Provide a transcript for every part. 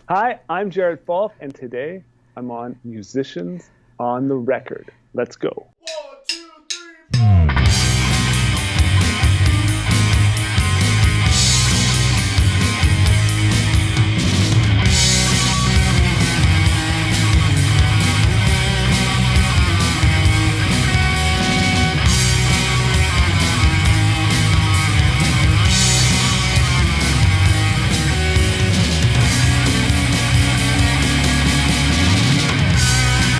Hi, I'm Jared Falk, and today I'm on Musicians on the Record. Let's go. One, two, three, four.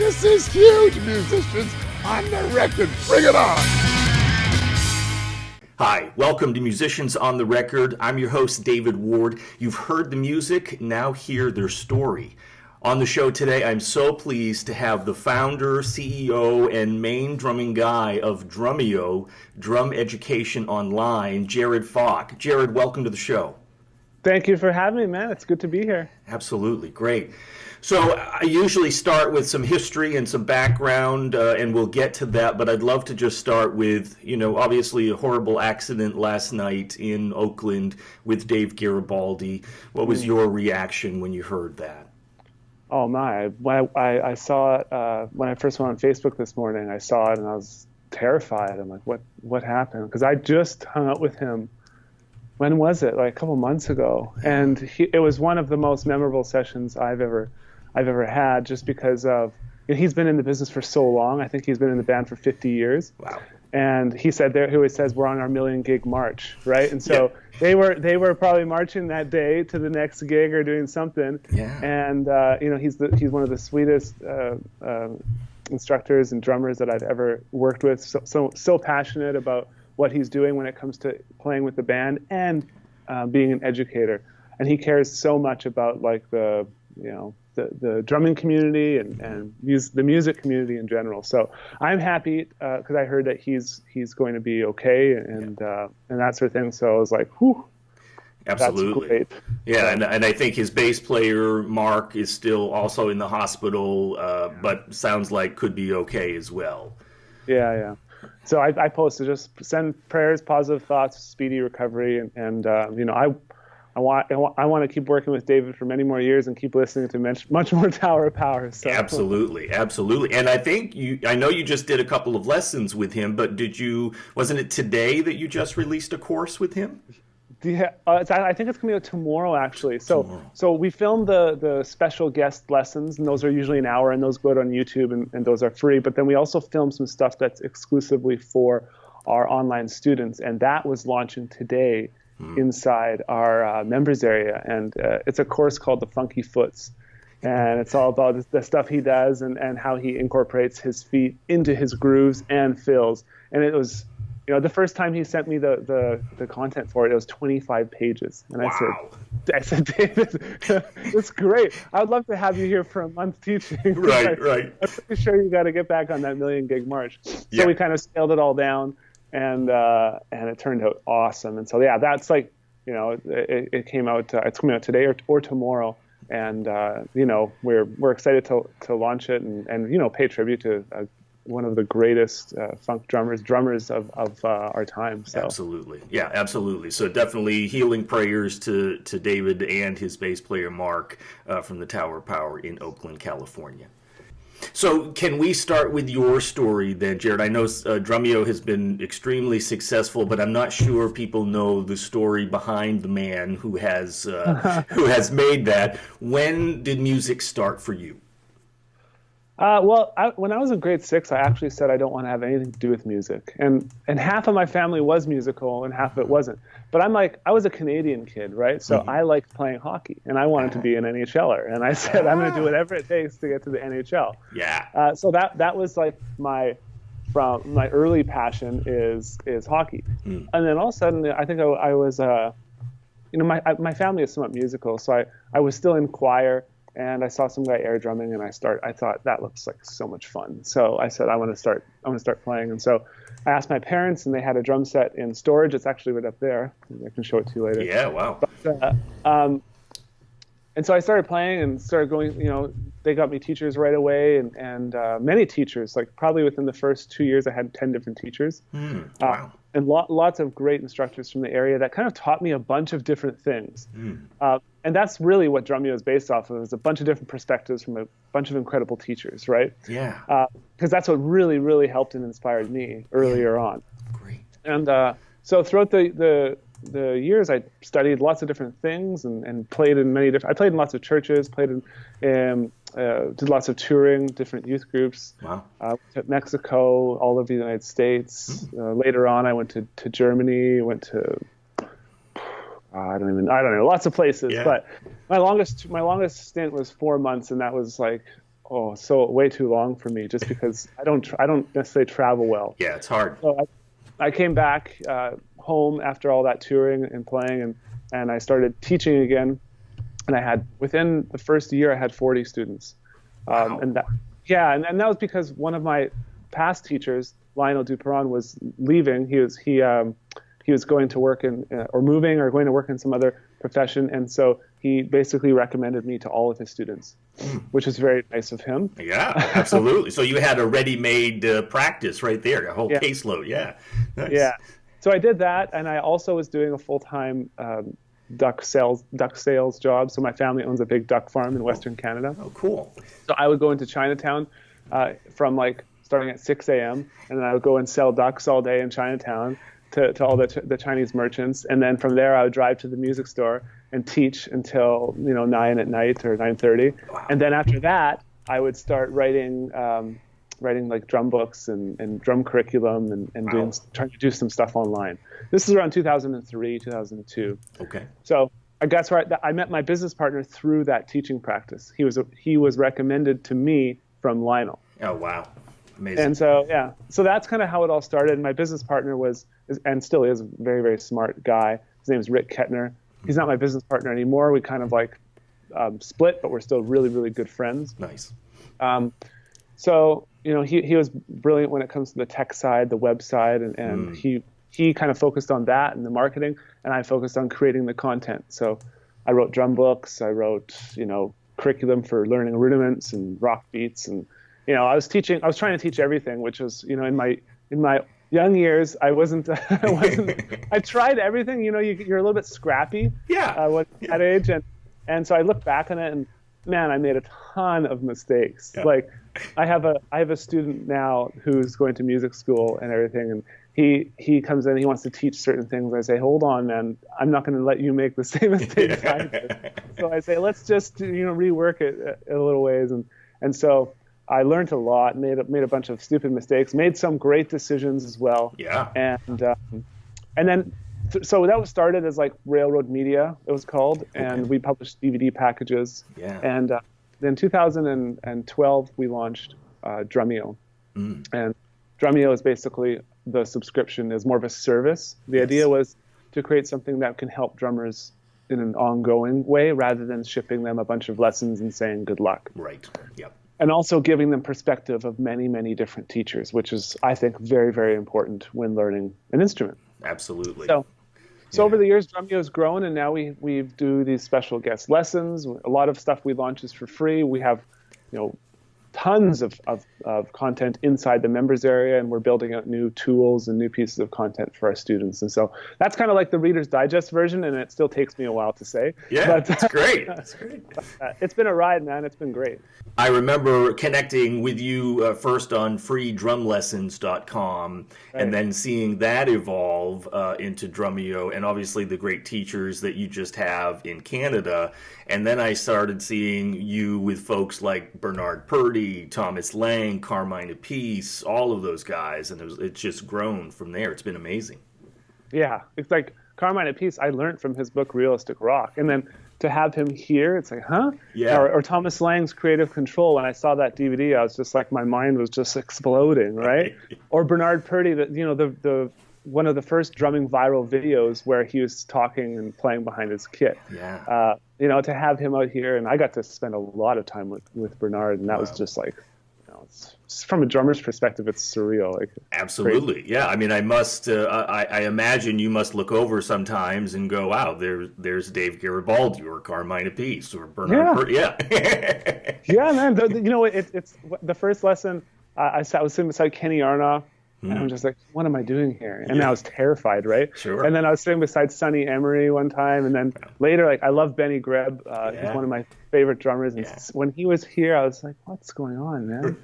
This is huge, musicians on the record. Bring it on. Hi, welcome to Musicians on the Record. I'm your host, David Ward. You've heard the music, now hear their story. On the show today, I'm so pleased to have the founder, CEO, and main drumming guy of Drumeo, Drum Education Online, Jared Falk. Jared, welcome to the show. Thank you for having me, man. It's good to be here. Absolutely, great. So I usually start with some history and some background, and we'll get to that, but I'd love to just start with, obviously a horrible accident last night in Oakland with Dave Garibaldi. What was your reaction when you heard that? Oh my, when I saw it, when I first went on Facebook this morning, I saw it and I was terrified. I'm like, what happened? Because I just hung out with him. When was it? Like a couple months ago. And it was one of the most memorable sessions I've ever had, just because of, he's been in the business for so long. I think he's been in the band for 50 years. Wow. And he always says we're on our million gig march, right? And so they were probably marching that day to the next gig or doing something. Yeah. And he's one of the sweetest instructors and drummers that I've ever worked with. So passionate about what he's doing when it comes to playing with the band and being an educator. And he cares so much about like the drumming community and the music community in general. So I'm happy because I heard that he's going to be okay and that sort of thing. So I was like, whew. Absolutely. That's great. Yeah, and I think his bass player, Mark, is still also in the hospital, but sounds like could be okay as well. Yeah. So I posted, just send prayers, positive thoughts, speedy recovery, and I want to keep working with David for many more years and keep listening to much more Tower of Power. So. Absolutely. And I know you just did a couple of lessons with him, but wasn't it today that you just released a course with him? Yeah, I think it's coming out tomorrow, actually. So we filmed the special guest lessons, and those are usually an hour, and those go out on YouTube, and those are free. But then we also film some stuff that's exclusively for our online students, and that was launching today inside our members area. And it's a course called the Funky Foots, and it's all about the stuff he does and how he incorporates his feet into his grooves and fills. And it was... the first time he sent me the content for it, it was 25 pages. And wow. I said, David, it's great. I would love to have you here for a month teaching. Right. I'm pretty sure you got to get back on that million gig march. Yeah. So we kind of scaled it all down, and it turned out awesome. And so, yeah, that's like, it came out, it's coming out today or tomorrow. And, we're excited to launch it and pay tribute to one of the greatest funk drummers of our time. So. Absolutely. Yeah, absolutely. So definitely healing prayers to David and his bass player, Mark, from the Tower of Power in Oakland, California. So can we start with your story then, Jared? I know Drumeo has been extremely successful, but I'm not sure people know the story behind the man who has made that. When did music start for you? When I was in grade 6, I actually said I don't want to have anything to do with music. And half of my family was musical and half of it wasn't. But I was a Canadian kid, right? So I liked playing hockey and I wanted to be an NHLer. And I said, I'm going to do whatever it takes to get to the NHL. Yeah. So that was like my early passion is hockey. And then all of a sudden, I think I was, my family is somewhat musical. So I was still in choir. And I saw some guy air drumming, and I thought that looks like so much fun. So I said, I want to start playing. And so I asked my parents, and they had a drum set in storage. It's actually right up there. I can show it to you later. Yeah, wow. But, and so I started playing and started going. They got me teachers right away, and many teachers. Like probably within the first 2 years, I had 10 different teachers. Wow. And lots of great instructors from the area that kind of taught me a bunch of different things. and that's really what Drumeo is based off of. Is a bunch of different perspectives from a bunch of incredible teachers, right? Yeah. Because that's what really, really helped and inspired me earlier on. Great. And so throughout the years, I studied lots of different things and played in many different. I played in lots of churches, did lots of touring, different youth groups. Wow. To Mexico, all over the United States. Later on, I went to Germany. Went to I don't know, lots of places. Yeah. But my longest stint was 4 months, and that was like, so way too long for me, just because I don't necessarily travel well. Yeah, it's hard. So I came back home after all that touring and playing, and I started teaching again. And within the first year, I had 40 students. Wow. And that was because one of my past teachers, Lionel Duperon, was leaving. He was going to work or moving or going to work in some other profession. And so he basically recommended me to all of his students, which is very nice of him. Yeah, absolutely. So you had a ready-made practice right there, a whole caseload. Yeah. Nice. Yeah. So I did that. And I also was doing a full-time duck sales job. So my family owns a big duck farm in Western Canada. Oh, cool. So I would go into Chinatown from starting at 6 a.m. and then I would go and sell ducks all day in Chinatown to all the Chinese merchants. And then from there I would drive to the music store and teach until 9 at night or 9:30. Wow. And then after that I would start writing like drum books and drum curriculum and trying to do some stuff online. This is around 2003, 2002. Okay. So that's where I met my business partner through that teaching practice. He was recommended to me from Lionel. Oh, wow. Amazing. And so that's kind of how it all started. My business partner was and still is a very, very smart guy. His name is Rick Kettner. He's not my business partner anymore. We kind of split, but we're still really, really good friends. Nice. So he was brilliant when it comes to the tech side, the web side, and he kind of focused on that and the marketing, and I focused on creating the content. So I wrote drum books, I wrote curriculum for learning rudiments and rock beats, and I was trying to teach everything, which was in my young years I wasn't I tried everything. You're a little bit scrappy. Yeah. At that age, and so I look back on it and man, I made a ton of mistakes. Yeah. Like I have a student now who's going to music school and everything, and he comes in, he wants to teach certain things. I say, hold on, man, I'm not going to let you make the same mistakes I did. So I say, let's just rework it a little ways, and so I learned a lot, made a bunch of stupid mistakes, made some great decisions as well. Yeah. And then so that was started as like Railroad Media, it was called, and we published DVD packages. Yeah. And then 2012 we launched Drumeo, and Drumeo is basically the subscription is more of a service. The idea was to create something that can help drummers in an ongoing way rather than shipping them a bunch of lessons and saying good luck. Right. Yep. And also giving them perspective of many, many different teachers, which is, I think, very, very important when learning an instrument. Absolutely. So over the years, Drumeo has grown, and now we do these special guest lessons. A lot of stuff we launch is for free. We have, tons of content inside the members area, and we're building out new tools and new pieces of content for our students. And so that's kind of like the Reader's Digest version, and it still takes me a while to say. Yeah, but, that's great. That's great. It's been a ride, man. It's been great. I remember connecting with you first on freedrumlessons.com and then seeing that evolve into Drumeo, and obviously the great teachers that you just have in Canada. And then I started seeing you with folks like Bernard Purdy, Thomas Lang, Carmine Apiece, all of those guys, and it's just grown from there. It's been amazing. Yeah, it's like Carmine Apiece, I learned from his book Realistic Rock, and then to have him here, it's like, huh? Yeah. Or Thomas Lang's Creative Control. When I saw that DVD, I was just like, my mind was just exploding, right? Or Bernard Purdy, the one of the first drumming viral videos where he was talking and playing behind his kit. Yeah. To have him out here, and I got to spend a lot of time with Bernard, and that was just like, it's, from a drummer's perspective, it's surreal. Like, absolutely. crazy. Yeah. I mean, I must, I imagine you must look over sometimes and go, wow, there's Dave Garibaldi or Carmine Apiece or Bernard Purdy. Yeah. Yeah, man. It's the first lesson. I was sitting beside Kenny Arnoff, And I'm just like, what am I doing here? And I was terrified, right? Sure. And then I was sitting beside Sonny Emery one time, and then later, like, I love Benny Greb. He's one of my favorite drummers. And when he was here, I was like, what's going on, man?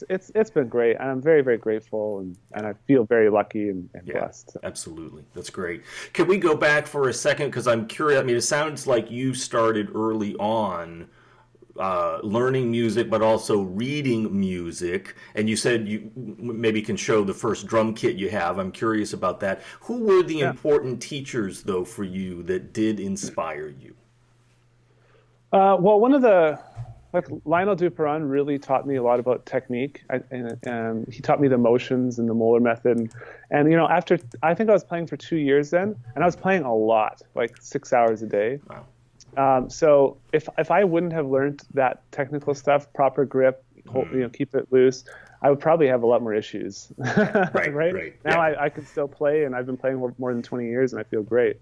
It's been great. And I'm very, very grateful, and I feel very lucky and blessed. So. Absolutely. That's great. Can we go back for a second? Because I'm curious. I mean, it sounds like you started early on learning music, but also reading music. And you said you maybe can show the first drum kit you have. I'm curious about that. Who were the important teachers, though, for you that did inspire you? Well, one of the, like, Lionel Duperon really taught me a lot about technique. And he taught me the motions and the Moeller method. And, you know, after, I think I was playing for 2 years then, and I was playing a lot, like 6 hours a day. Wow. So if I wouldn't have learned that technical stuff, proper grip, keep it loose, I would probably have a lot more issues. Right? Now I can still play, and I've been playing more than 20 years, and I feel great.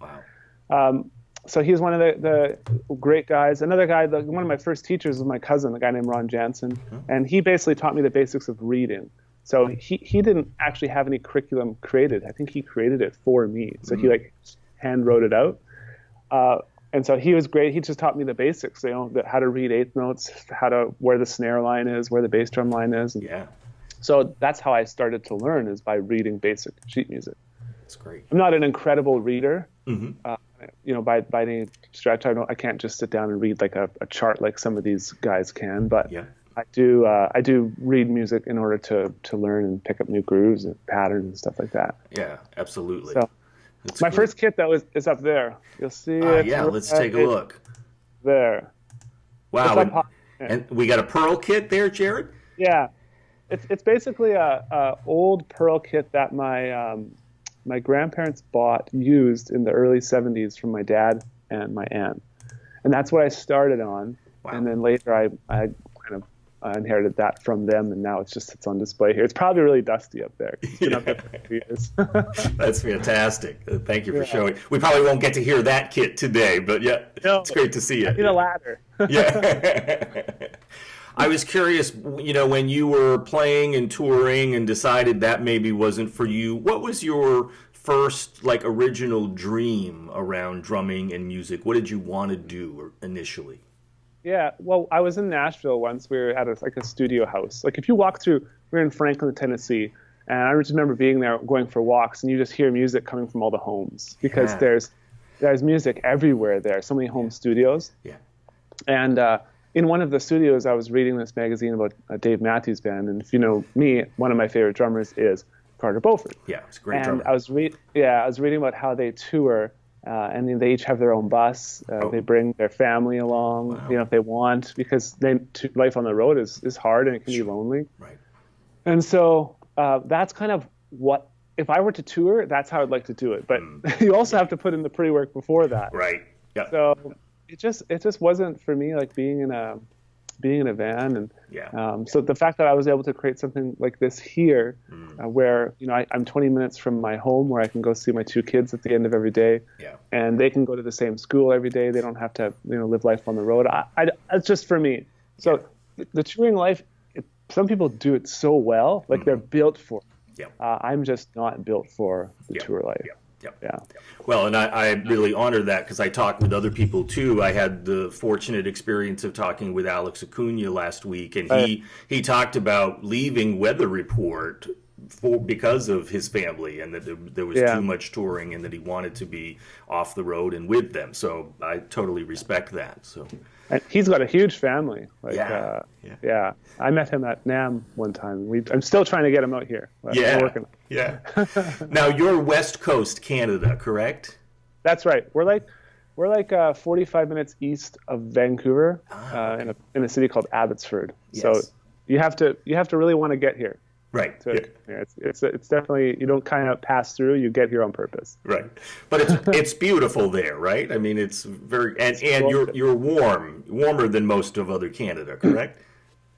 Wow. So he's one of the great guys. Another guy, one of my first teachers was my cousin, a guy named Ron Jansen, and he basically taught me the basics of reading. So he didn't actually have any curriculum created. I think he created it for me. So he hand wrote it out. And so he was great. He just taught me the basics, how to read eighth notes, where the snare line is, where the bass drum line is. So that's how I started to learn, is by reading basic sheet music. That's great. I'm not an incredible reader. By any stretch, I can't just sit down and read like a chart like some of these guys can. But I do read music in order to learn and pick up new grooves and patterns and stuff like that. Yeah, absolutely. So, my first kit, though, is up there. You'll see it. Yeah, let's take a look. There. Wow. And we got a Pearl kit there, Jared? Yeah. It's basically a old Pearl kit that my grandparents used in the early 70s from my dad and my aunt. And that's what I started on. Wow. And then later I kind of inherited that from them, and now it's on display here. It's probably really dusty up there. It's been up there for 2 years. That's fantastic. Thank you for showing. We probably won't get to hear that kit today, but it's great to see you. I need a ladder. I was curious, when you were playing and touring and decided that maybe wasn't for you, what was your first original dream around drumming and music? What did you want to do initially? Yeah, well, I was in Nashville once. We were at a studio house. Like, if you walk through, we were in Franklin, Tennessee, and I just remember being there, going for walks, and you just hear music coming from all the homes, because there's music everywhere there. So many home studios. Yeah. And in one of the studios, I was reading this magazine about Dave Matthews Band, and if you know me, one of my favorite drummers is Carter Beauford. Yeah, it's a great drummer. And I was reading about how they tour. And then they each have their own bus. They bring their family along, if they want, because life on the road is hard and it can be lonely. Right. And so that's kind of what, if I were to tour, that's how I'd like to do it. But you also have to put in the pre-work before that. Right. Yeah. So it just wasn't for me, like being in a van, and so the fact that I was able to create something like this here, where I'm 20 minutes from my home, where I can go see my 2 kids at the end of every day, and they can go to the same school every day. They don't have to live life on the road. It's just for me. So the touring life, some people do it so well, like they're built for it. I'm just not built for the tour life. Yeah. Well, and I really honor that, because I talk with other people too. I had the fortunate experience of talking with Alex Acuna last week, and he talked about leaving Weather Report because of his family, and that there was too much touring, and that he wanted to be off the road and with them. So I totally respect that. So. And he's got a huge family. I met him at NAMM one time. I'm still trying to get him out here. We're working. Yeah. Now you're West Coast Canada, correct? That's right. We're like 45 minutes east of Vancouver, in a city called Abbotsford. Yes. So you have to really want to get here. Right. It's definitely, you don't kind of pass through, you get here on purpose. Right. But it's beautiful there, right? I mean, it's very, and you're warmer than most of other Canada, correct?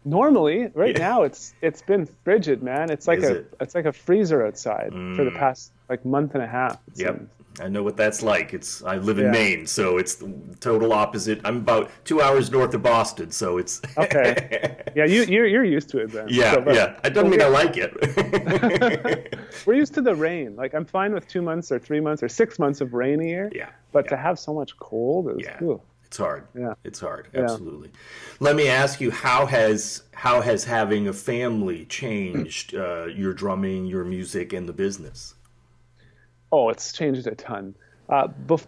Normally, now it's been frigid, man. It's like a freezer outside for the past month and a half. I know what that's like. I live in Yeah. Maine, so it's the total opposite. I'm about 2 hours north of Boston, so it's Okay. Yeah, you're used to it then. yeah, So, yeah. It doesn't mean I like it. We're used to the rain. Like I'm fine with 2 months or 3 months or 6 months of rain a year. Yeah. But yeah. to have so much cold is Yeah. ooh. It's hard. Yeah. It's hard. Yeah. Absolutely. Let me ask you, how has having a family changed your drumming, your music, and the business? Oh, it's changed a ton.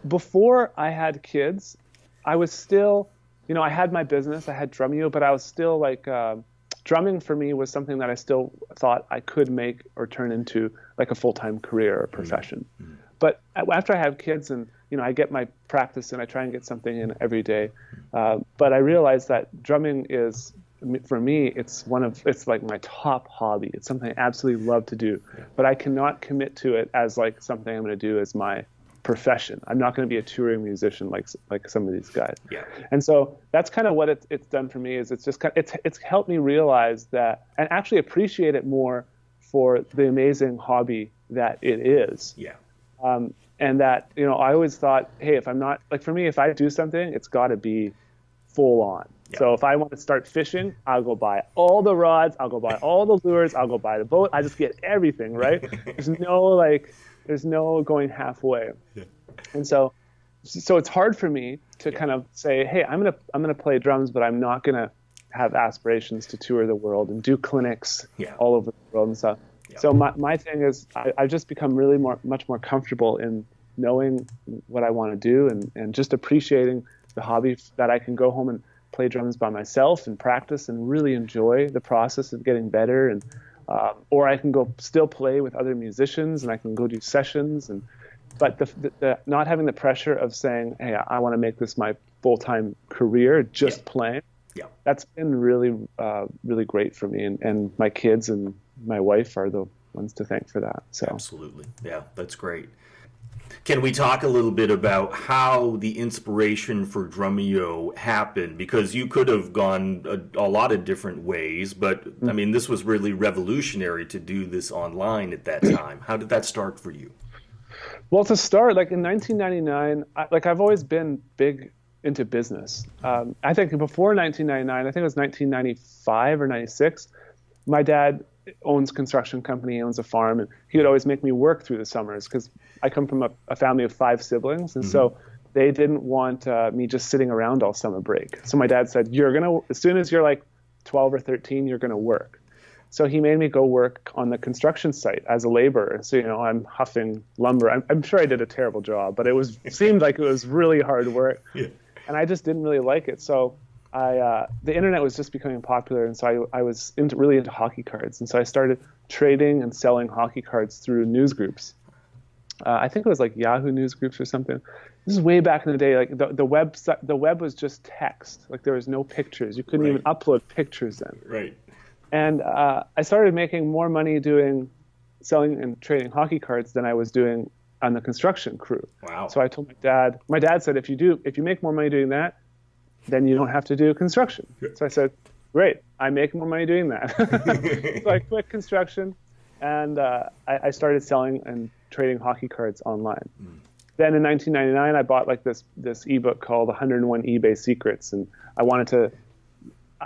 Before I had kids, I was still, I had my business, I had Drumeo, but I was still like, drumming for me was something that I still thought I could make or turn into like a full-time career or profession. Mm-hmm. But after I have kids and, I get my practice and I try and get something in every day. But I realized that drumming is, for me, it's like my top hobby. It's something I absolutely love to do, but I cannot commit to it as like something I'm going to do as my profession. I'm not going to be a touring musician like some of these guys. Yeah. And so that's kind of what it's done for me. Is it's just it's helped me realize that and actually appreciate it more for the amazing hobby that it is. Yeah. And that, I always thought, hey, if I'm not, like for me, if I do something, it's got to be full on. Yeah. So if I want to start fishing, I'll go buy all the rods, I'll go buy all the lures, I'll go buy the boat. I just get everything, right? There's no going halfway. Yeah. And so it's hard for me to kind of say, hey, I'm gonna play drums, but I'm not gonna have aspirations to tour the world and do clinics all over the world and stuff. So my thing is I've just become really much more comfortable in knowing what I want to do and just appreciating the hobby that I can go home and play drums by myself and practice and really enjoy the process of getting better. And or I can go still play with other musicians and I can go do sessions. But the not having the pressure of saying, hey, I want to make this my full-time career, just playing. Yeah. That's been really, really great for me. And my kids and my wife are the ones to thank for that. So absolutely. Yeah, that's great. Can we talk a little bit about how the inspiration for Drumeo happened? Because you could have gone a lot of different ways, but I mean, this was really revolutionary to do this online at that time. How did that start for you? Well, to start, like in 1999, I've always been big into business. I think before 1999, I think it was 1995 or 96, my dad owns a construction company, he owns a farm, and he would always make me work through the summers because I come from a family of 5 siblings, and so they didn't want me just sitting around all summer break. So my dad said, as soon as you're like 12 or 13, you're going to work. So he made me go work on the construction site as a laborer. So, I'm huffing lumber. I'm sure I did a terrible job, but seemed like it was really hard work. Yeah. And I just didn't really like it. So the internet was just becoming popular, and so I was really into hockey cards. And so I started trading and selling hockey cards through news groups. I think it was like Yahoo news groups or something. This is way back in the day. Like the web was just text. Like there was no pictures. You couldn't even upload pictures then. Right. And I started making more money selling and trading hockey cards than I was doing on the construction crew. Wow. So I told my dad. My dad said, if you make more money doing that, then you don't have to do construction. So I said, great, I make more money doing that. So I quit construction, and I started selling and trading hockey cards online. Then in 1999, I bought like this ebook called 101 eBay Secrets, and I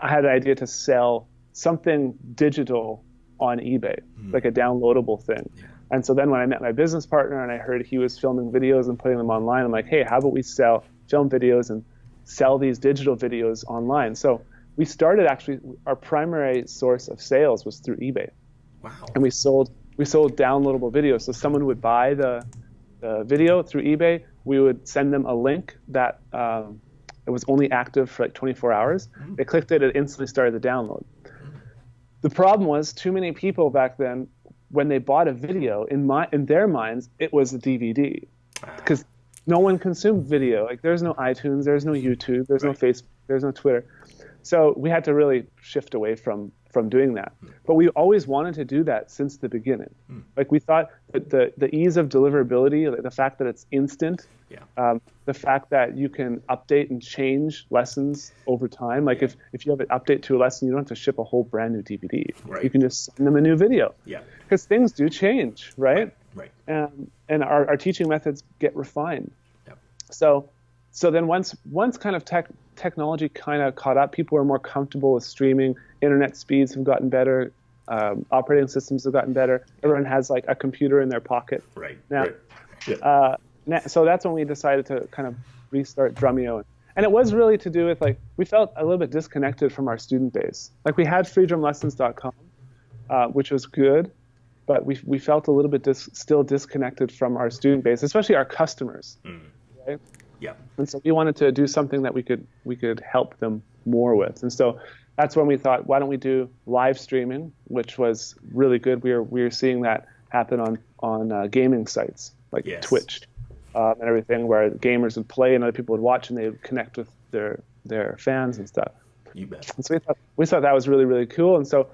had an idea to sell something digital on eBay, like a downloadable thing. Yeah. And so then when I met my business partner and I heard he was filming videos and putting them online, I'm like, hey, how about we film videos and sell these digital videos online? So we started our primary source of sales was through eBay. Wow. And we sold downloadable videos. So someone would buy the video through eBay. We would send them a link that it was only active for like 24 hours. They clicked it instantly started the download. The problem was too many people back then, when they bought a video, in their minds, it was a DVD. Because no one consumed video. Like there's no iTunes, there's no YouTube, there's no Facebook, there's no Twitter. So we had to really shift away from doing that. But we always wanted to do that since the beginning. Like we thought that the ease of deliverability, like the fact that it's instant, the fact that you can update and change lessons over time. Like if you have an update to a lesson, you don't have to ship a whole brand new DVD. Right. You can just send them a new video. Yeah. Because things do change, right? Right. And our teaching methods get refined. Yep. So then once kind of technology kind of caught up, people were more comfortable with streaming. Internet speeds have gotten better. Operating systems have gotten better. Everyone has like a computer in their pocket Right. now. Right. Yeah. So that's when we decided to kind of restart Drumeo. And it was really to do with like, we felt a little bit disconnected from our student base. Like we had freedrumlessons.com, which was good, but we felt a little bit still disconnected from our student base, especially our customers. Right? Yeah. And so we wanted to do something that we could help them more with. And so that's when we thought, why don't we do live streaming, which was really good. We were seeing that happen on gaming sites like Twitch and everything, where gamers would play and other people would watch and they would connect with their fans and stuff. You bet. And so we thought that was really, really cool. And so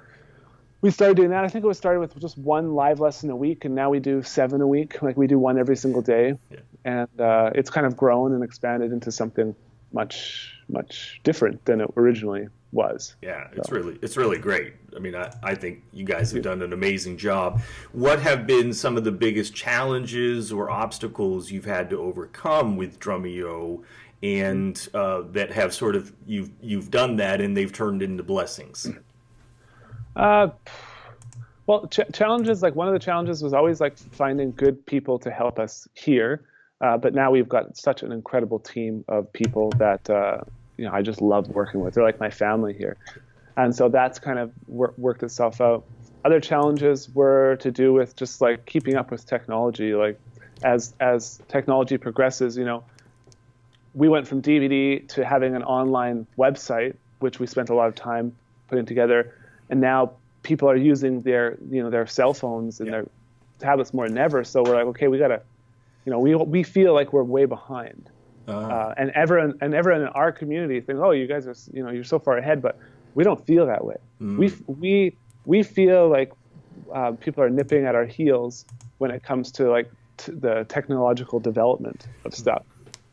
we started doing that. I think it was started with just one live lesson a week, and now we do 7 a week. Like we do one every single day. Yeah. And it's kind of grown and expanded into something much, much different than it originally was. Yeah, it's really great. I mean, I think you guys have done an amazing job. What have been some of the biggest challenges or obstacles you've had to overcome with Drumeo, and that have sort of you've done that and they've turned into blessings? Well, challenges, like one of the challenges was always like finding good people to help us here. But now we've got such an incredible team of people that I just love working with. They're like my family here, and so that's kind of worked itself out. Other challenges were to do with just like keeping up with technology. Like as technology progresses, we went from DVD to having an online website, which we spent a lot of time putting together, and now people are using their cell phones and their tablets more than ever. So we're like, okay, we gotta. We feel like we're way behind, and everyone in our community think, oh, you guys are, you're so far ahead, but we don't feel that way. We feel like people are nipping at our heels when it comes to like the technological development of stuff,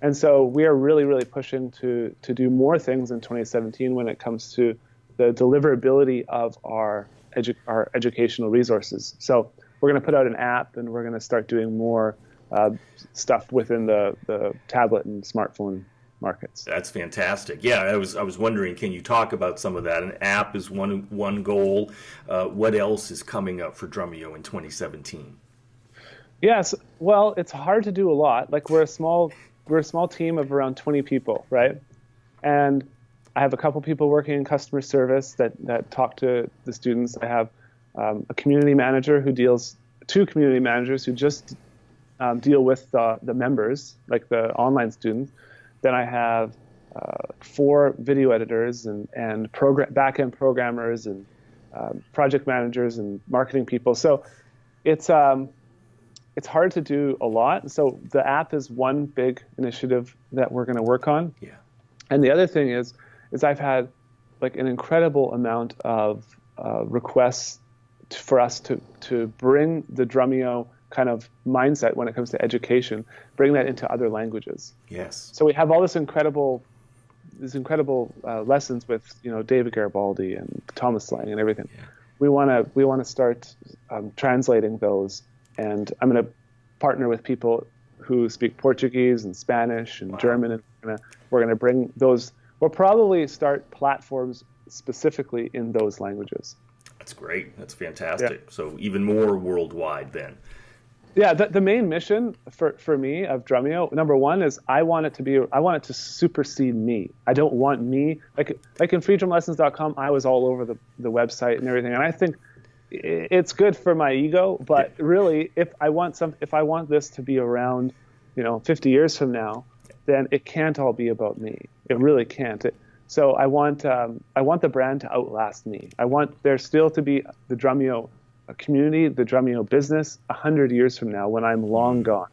and so we are really, really pushing to do more things in 2017 when it comes to the deliverability of our educational resources. So we're going to put out an app, and we're going to start doing more stuff within the tablet and smartphone markets. That's fantastic. Yeah, I was wondering, can you talk about some of that? An app is one goal. What else is coming up for Drumeo in 2017? Yes, well, it's hard to do a lot. Like we're a small team of around 20 people, right? And I have a couple people working in customer service that talk to the students. I have a community manager two community managers who just deal with the members, like the online students. Then I have 4 video editors and back-end programmers and project managers and marketing people. So it's hard to do a lot. So the app is one big initiative that we're going to work on. Yeah. And the other thing is I've had like an incredible amount of requests for us to bring the Drumeo kind of mindset when it comes to education, bring that into other languages. Yes. So we have all these incredible lessons with David Garibaldi and Thomas Lang and everything. Yeah. We want to start translating those, and I'm going to partner with people who speak Portuguese and Spanish and German, and we're going to bring those. We'll probably start platforms specifically in those languages. That's great. That's fantastic. Yeah. So even more worldwide then. Yeah, the main mission for me of Drumeo, number one, is I want it to supersede me. I don't want me, like in freedrumlessons.com, I was all over the website and everything, and I think it's good for my ego, but really, if I want this to be around, 50 years from now, then it can't all be about me. It really can't. So I want the brand to outlast me. I want there still to be the Drumeo community, the Drumeo business, 100 years from now when I'm long gone.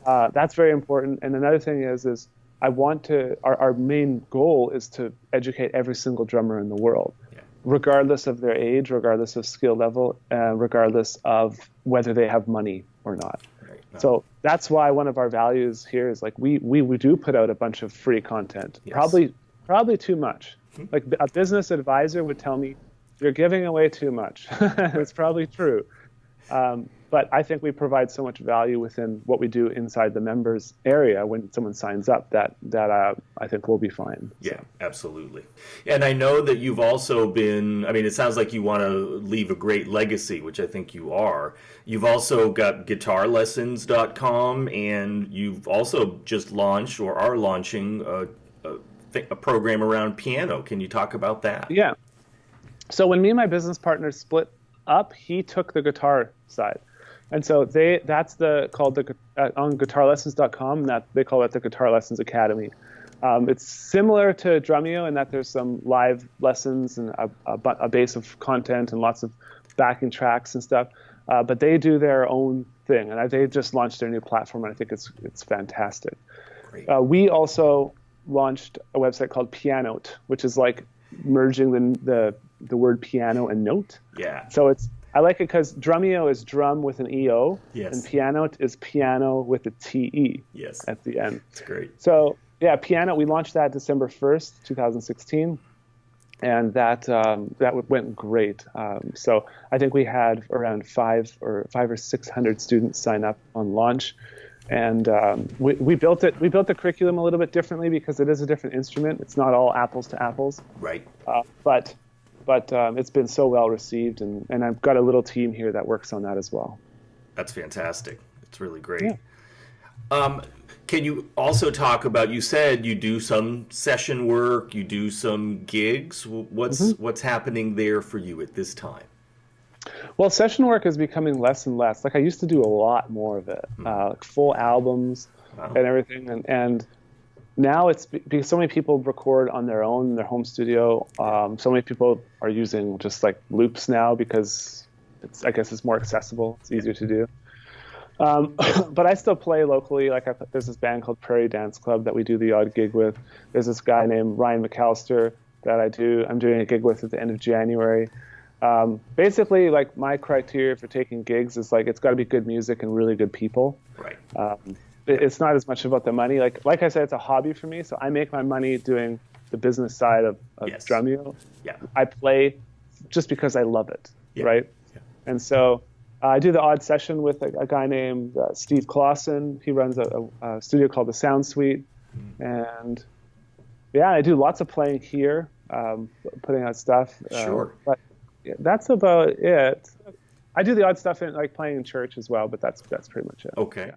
That's very important. And another thing is I want to. Our main goal is to educate every single drummer in the world, regardless of their age, regardless of skill level, and regardless of whether they have money or not. Right. No. So that's why one of our values here is like we do put out a bunch of free content. Yes. Probably too much. Like a business advisor would tell me, you're giving away too much. It's probably true. But I think we provide so much value within what we do inside the members area when someone signs up that I think we'll be fine. Yeah, so. Absolutely. And I know that you've also been, I mean, it sounds like you want to leave a great legacy, which I think you are. You've also got guitarlessons.com, and you've also just launched or are launching a program around piano. Can you talk about that? Yeah. So when me and my business partner split up, he took the guitar side. And so that's called on guitarlessons.com, that they call it the Guitar Lessons Academy. It's similar to Drumeo in that there's some live lessons and a base of content and lots of backing tracks and stuff. But they do their own thing, and they've just launched their new platform, and I think it's fantastic. Great. We also launched a website called Pianote, which is like merging the word piano and note. Yeah. So I like it because Drumeo is drum with an EO, yes, and Pianote is piano with a TE, yes, at the end. That's great. So yeah, Pianote, we launched that December 1st, 2016, and that went great. So I think we had around 500 or 600 students sign up on launch, and we built it. We built the curriculum a little bit differently because it is a different instrument. It's not all apples to apples. Right. But it's been so well received, and I've got a little team here that works on that as well. That's fantastic. It's really great. Yeah. Can you also talk about, you said you do some session work, you do some gigs. What's happening there for you at this time? Well, session work is becoming less and less. Like I used to do a lot more of it, like full albums and everything. And now it's because so many people record on their own in their home studio. So many people are using just like loops now because I guess it's more accessible. It's easier to do. But I still play locally. Like there's this band called Prairie Dance Club that we do the odd gig with. There's this guy named Ryan McAllister that I'm doing a gig with at the end of January. Basically, like my criteria for taking gigs is like it's got to be good music and really good people. Right. It's not as much about the money. Like I said, it's a hobby for me. So I make my money doing the business side of yes, Drumeo. Yeah. I play just because I love it. Yeah. Right. Yeah. And so I do the odd session with a guy named Steve Clausen. He runs a studio called the Sound Suite. And yeah, I do lots of playing here, putting out stuff. Sure. But yeah, that's about it. I do the odd stuff in like playing in church as well, but that's pretty much it. Okay. Yeah.